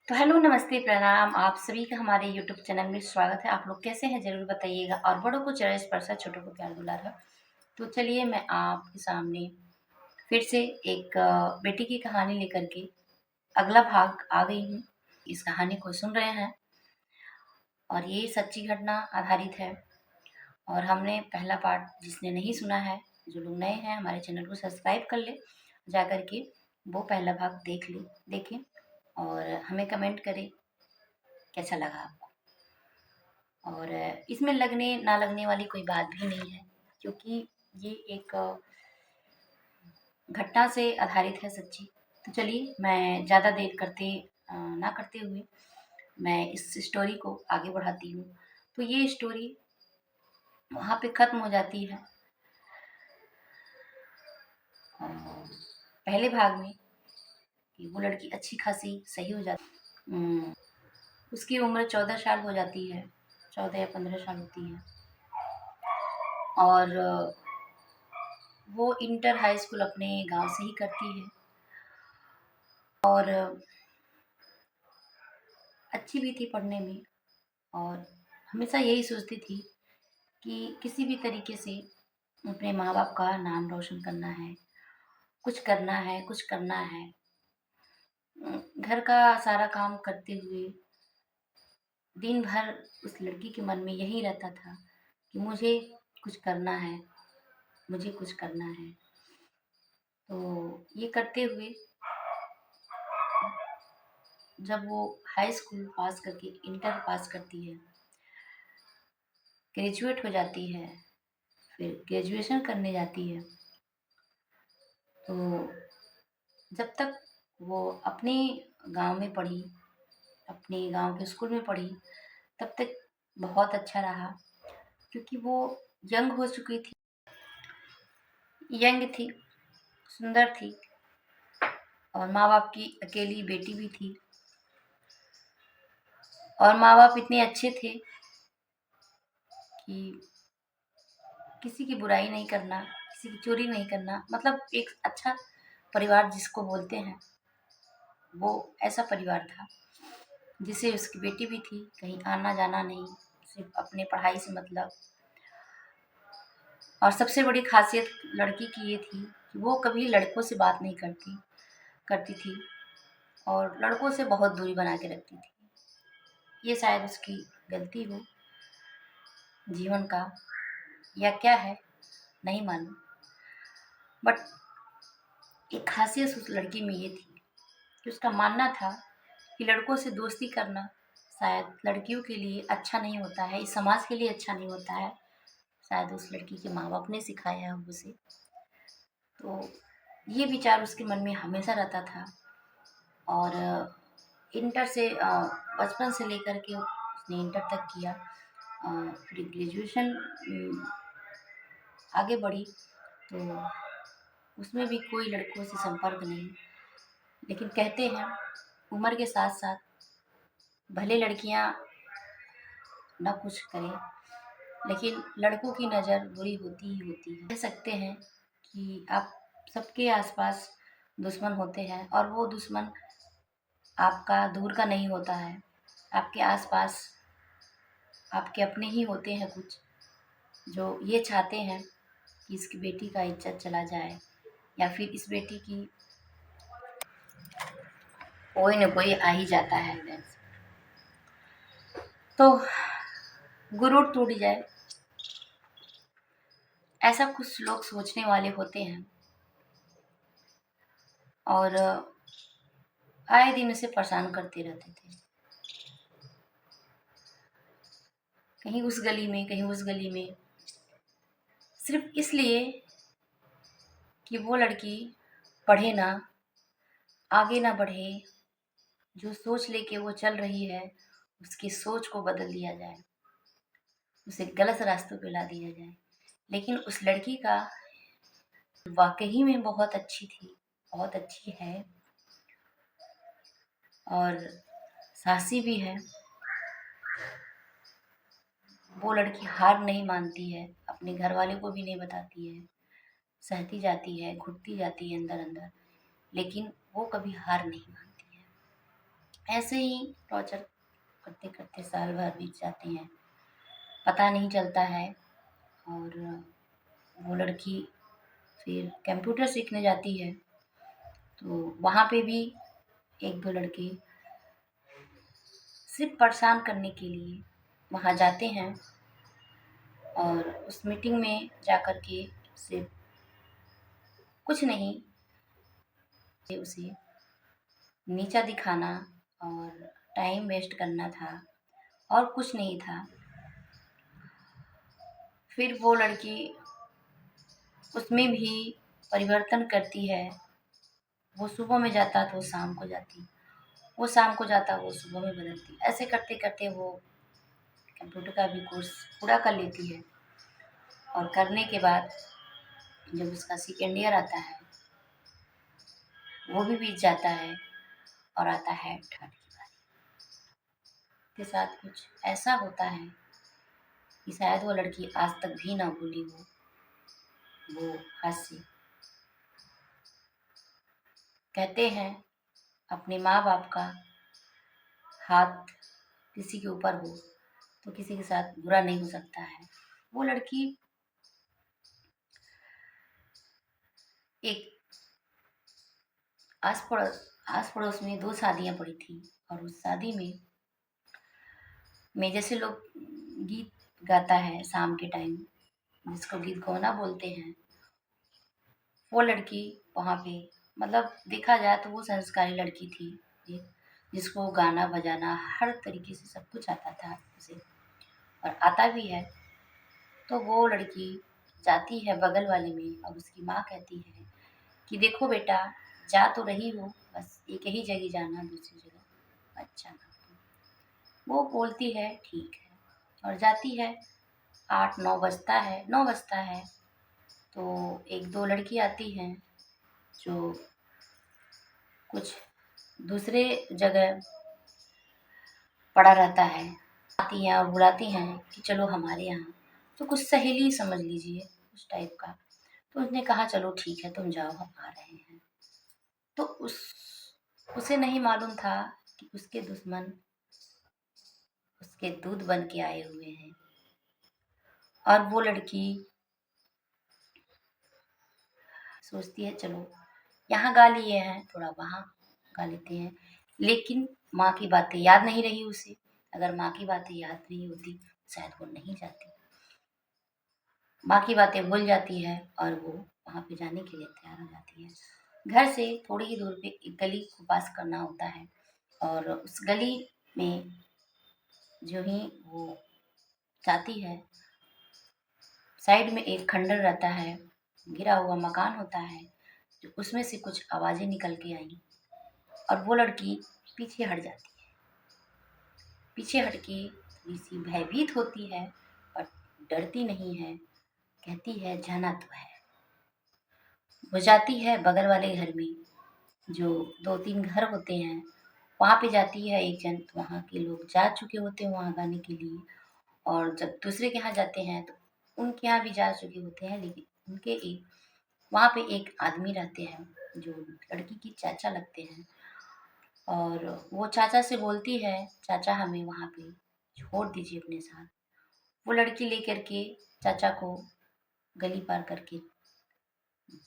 तो हेलो, नमस्ते, प्रणाम। आप सभी का हमारे यूट्यूब चैनल में स्वागत है। आप लोग कैसे हैं ज़रूर बताइएगा और बड़ों को चरण स्पर्श, छोटों को प्यार दुलार है। तो चलिए मैं आपके सामने फिर से एक बेटी की कहानी लेकर के अगला भाग आ गई हूँ। इस कहानी को सुन रहे हैं और ये सच्ची घटना आधारित है। और हमने पहला पार्ट जिसने नहीं सुना है, जो लोग नए हैं हमारे चैनल को सब्सक्राइब कर ले, जा कर के वो पहला भाग देखें और हमें कमेंट करें कैसा लगा आपको। और इसमें लगने ना लगने वाली कोई बात भी नहीं है, क्योंकि ये एक घटना से आधारित है, सच्ची। तो चलिए मैं ज़्यादा देर ना करते हुए मैं इस स्टोरी को आगे बढ़ाती हूँ। तो ये स्टोरी वहाँ पे ख़त्म हो जाती है पहले भाग में कि वो लड़की अच्छी खासी सही हो जाती। उसकी उम्र 14 साल हो जाती है, 14 या 15 साल होती है। और वो इंटर हाई स्कूल अपने गांव से ही करती है और अच्छी भी थी पढ़ने में। और हमेशा यही सोचती थी कि किसी भी तरीके से अपने माँ बाप का नाम रोशन करना है, कुछ करना है, कुछ करना है। घर का सारा काम करते हुए दिन भर उस लड़की के मन में यही रहता था कि मुझे कुछ करना है, मुझे कुछ करना है। तो ये करते हुए जब वो हाई स्कूल पास करके इंटर पास करती है, ग्रेजुएट हो जाती है, फिर ग्रेजुएशन करने जाती है, तो जब तक वो अपने गांव में पढ़ी, अपने गांव के स्कूल में पढ़ी, तब तक बहुत अच्छा रहा, क्योंकि वो यंग हो चुकी थी, यंग थी, सुंदर थी और माँ बाप की अकेली बेटी भी थी। और माँ बाप इतने अच्छे थे कि किसी की बुराई नहीं करना, किसी की चोरी नहीं करना, मतलब एक अच्छा परिवार जिसको बोलते हैं, वो ऐसा परिवार था जिसे उसकी बेटी भी थी, कहीं आना जाना नहीं, सिर्फ अपने पढ़ाई से मतलब। और सबसे बड़ी खासियत लड़की की ये थी कि वो कभी लड़कों से बात नहीं करती थी और लड़कों से बहुत दूरी बना के रखती थी। ये शायद उसकी गलती हो जीवन का, या क्या है नहीं मालूम, बट एक खासियत उस लड़की में ये थी कि उसका मानना था कि लड़कों से दोस्ती करना शायद लड़कियों के लिए अच्छा नहीं होता है, इस समाज के लिए अच्छा नहीं होता है। शायद उस लड़की के माँ बाप ने सिखाया है उसे। तो ये विचार उसके मन में हमेशा रहता था। और इंटर से बचपन से लेकर के उसने इंटर तक किया, फिर ग्रेजुएशन आगे बढ़ी, तो उसमें भी कोई लड़कों से संपर्क नहीं। लेकिन कहते हैं उम्र के साथ साथ भले लड़कियां ना कुछ करें, लेकिन लड़कों की नज़र बुरी होती ही होती है। कह सकते हैं कि आप सबके आसपास दुश्मन होते हैं और वो दुश्मन आपका दूर का नहीं होता है, आपके आसपास आपके अपने ही होते हैं कुछ, जो ये चाहते हैं कि इसकी बेटी का इज्जत चला जाए, या फिर इस बेटी की कोई न कोई आ ही जाता है इधर से, तो गुरूर टूट जाए, ऐसा कुछ लोग सोचने वाले होते हैं। और आए दिन उसे परेशान करते रहते थे, कहीं उस गली में, कहीं उस गली में, सिर्फ इसलिए कि वो लड़की पढ़े ना, आगे ना बढ़े, जो सोच लेके वो चल रही है उसकी सोच को बदल दिया जाए, उसे गलत रास्तों पे ला दिया जाए। लेकिन उस लड़की का वाकई में बहुत अच्छी थी, बहुत अच्छी है और साहसी भी है। वो लड़की हार नहीं मानती है, अपने घर वाले को भी नहीं बताती है, सहती जाती है, घुटती जाती है अंदर अंदर, लेकिन वो कभी हार नहीं मानती है। ऐसे ही टॉर्चर करते करते साल भर बीत जाते हैं, पता नहीं चलता है। और वो लड़की फिर कंप्यूटर सीखने जाती है, तो वहाँ पे भी एक दो लड़के सिर्फ परेशान करने के लिए वहाँ जाते हैं, और उस मीटिंग में जाकर के सिर्फ कुछ नहीं, उसे नीचा दिखाना और टाइम वेस्ट करना था, और कुछ नहीं था। फिर वो लड़की उसमें भी परिवर्तन करती है। वो सुबह में जाता तो शाम को जाती, वो शाम को जाता वो सुबह में बदलती। ऐसे करते करते वो कंप्यूटर का भी कोर्स पूरा कर लेती है, और करने के बाद जब उसका सेकेंड ईयर आता है, वो भी बीत जाता है, और आता है थर्ड की बारी। के साथ कुछ ऐसा होता है कि शायद वो लड़की आज तक भी ना भूली हो वो हादसे। कहते हैं अपने माँ बाप का हाथ किसी के ऊपर हो तो किसी के साथ बुरा नहीं हो सकता है। वो लड़की एक आस पड़ोस में दो शादियां पड़ी थी, और उस शादी में जैसे लोग गीत गाता है शाम के टाइम, जिसको गीत गौना बोलते हैं, वो लड़की वहाँ पे, मतलब देखा जाए तो वो संस्कारी लड़की थी, जिसको गाना बजाना हर तरीके से सब कुछ आता था उसे, और आता भी है। तो वो लड़की जाती है बगल वाले में, और उसकी माँ कहती है कि देखो बेटा, जा तो रही हो, बस एक ही जगह जाना, दूसरी जगह अच्छा ना। वो बोलती है ठीक है, और जाती है। 9 बजता है तो एक दो लड़की आती हैं जो कुछ दूसरे जगह पड़ा रहता है, आती हैं और बुलाती हैं कि चलो हमारे यहाँ, तो कुछ सहेली समझ लीजिए उस टाइप का। तो उसने कहा चलो ठीक है तुम जाओ, हम आ रहे हैं। तो उसे नहीं मालूम था कि उसके दुश्मन उसके दूध बन के आए हुए हैं, और वो लड़की सोचती है चलो यहाँ गा लिए हैं, थोड़ा वहाँ गा लेते हैं। लेकिन माँ की बातें याद नहीं रही उसे। अगर माँ की बातें याद नहीं होती शायद वो नहीं जाती। माँ की बातें भूल जाती है, और वो वहाँ पे जाने के लिए तैयार हो जाती है। घर से थोड़ी ही दूर पे एक गली को पास करना होता है, और उस गली में जो ही वो जाती है, साइड में एक खंडर रहता है, गिरा हुआ मकान होता है, जो उसमें से कुछ आवाज़ें निकल के आई, और वो लड़की पीछे हट जाती है। पीछे हट के थोड़ी सी भयभीत होती है, और डरती नहीं है। कहती है जाना तो है। वो जाती है बगल वाले घर में, जो 2-3 घर होते हैं, वहाँ पे जाती है एक जन। तो वहाँ के लोग जा चुके होते हैं वहाँ गाने के लिए, और जब दूसरे के यहाँ जाते हैं तो उनके यहाँ भी जा चुके होते हैं, लेकिन उनके एक वहाँ पे एक आदमी रहते हैं जो लड़की की चाचा लगते हैं, और वो चाचा से बोलती है चाचा हमें वहाँ पे छोड़ दीजिए अपने साथ। वो लड़की लेकर के चाचा को गली पार करके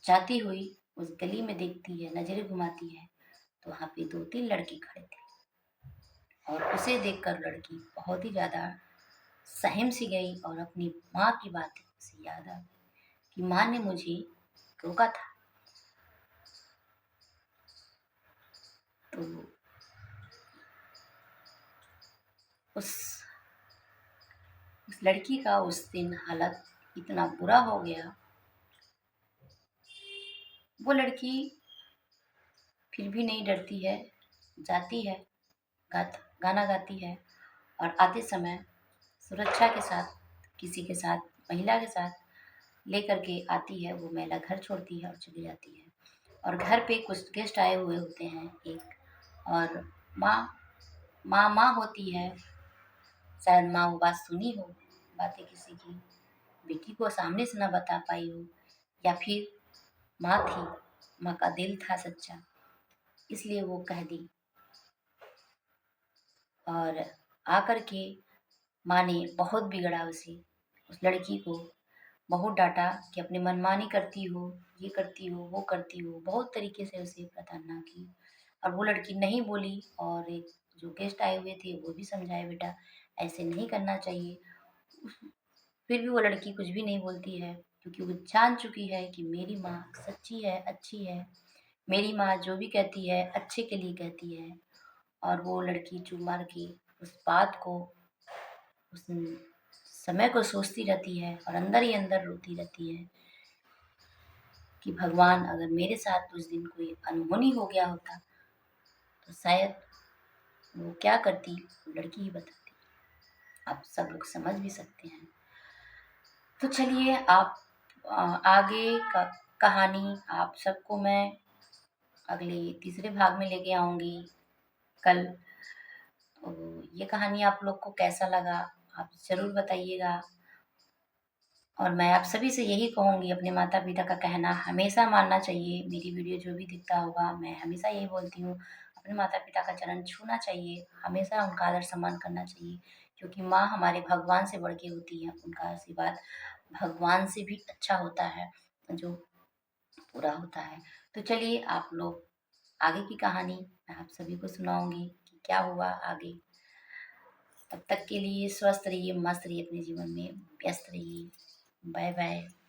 जाती हुई उस गली में देखती है, नजरें घुमाती है, तो वहाँ पे 2-3 लड़के खड़े थे, और उसे देखकर लड़की बहुत ही ज़्यादा सहम सी गई, और अपनी माँ की बातें उसे याद आ गई कि माँ ने मुझे रोका था। तो उस लड़की का उस दिन हालत इतना बुरा हो गया। वो लड़की फिर भी नहीं डरती है, जाती है, गाना गाती है, और आते समय सुरक्षा के साथ, किसी के साथ, महिला के साथ लेकर के आती है। वो महिला घर छोड़ती है और चली जाती है, और घर पे कुछ गेस्ट आए हुए होते हैं एक, और माँ माँ होती है। शायद माँ वो बात सुनी हो, बातें किसी की, बेटी को सामने से ना बता पाई हो, या फिर माँ थी, माँ का दिल था सच्चा, इसलिए वो कह दी। और आकर के माँ ने बहुत बिगड़ा उसे, उस लड़की को बहुत डांटा कि अपनी मनमानी करती हो, ये करती हो, वो करती हो, बहुत तरीके से उसे प्रताड़ना की। और वो लड़की नहीं बोली, और एक जो गेस्ट आए हुए थे वो भी समझाए, बेटा ऐसे नहीं करना चाहिए। फिर भी वो लड़की कुछ भी नहीं बोलती है, क्योंकि वो जान चुकी है कि मेरी माँ सच्ची है, अच्छी है। मेरी माँ जो भी कहती है अच्छे के लिए कहती है। और वो लड़की चुप मार के उस बात को, उस समय को सोचती रहती है और अंदर ही अंदर रोती रहती है कि भगवान, अगर मेरे साथ उस दिन कोई अनहोनी हो गया होता तो शायद वो क्या करती, वो लड़की ही बताती। आप सब लोग समझ भी सकते हैं। तो चलिए, आप आगे का कहानी आप सबको मैं अगले तीसरे भाग में लेके आऊँगी कल। तो ये कहानी आप लोग को कैसा लगा, आप ज़रूर बताइएगा। और मैं आप सभी से यही कहूँगी, अपने माता पिता का कहना हमेशा मानना चाहिए। मेरी वीडियो जो भी दिखता होगा, मैं हमेशा यही बोलती हूँ, अपने माता पिता का चरण छूना चाहिए, हमेशा उनका आदर सम्मान करना चाहिए, क्योंकि माँ हमारे भगवान से बढ़ के होती है। उनका आशीर्वाद भगवान से भी अच्छा होता है, जो पूरा होता है। तो चलिए, आप लोग आगे की कहानी मैं आप सभी को सुनाऊंगी कि क्या हुआ आगे। तब तक के लिए स्वस्थ रहिए, मस्त रहिए, अपने जीवन में व्यस्त रहिए। Bye bye.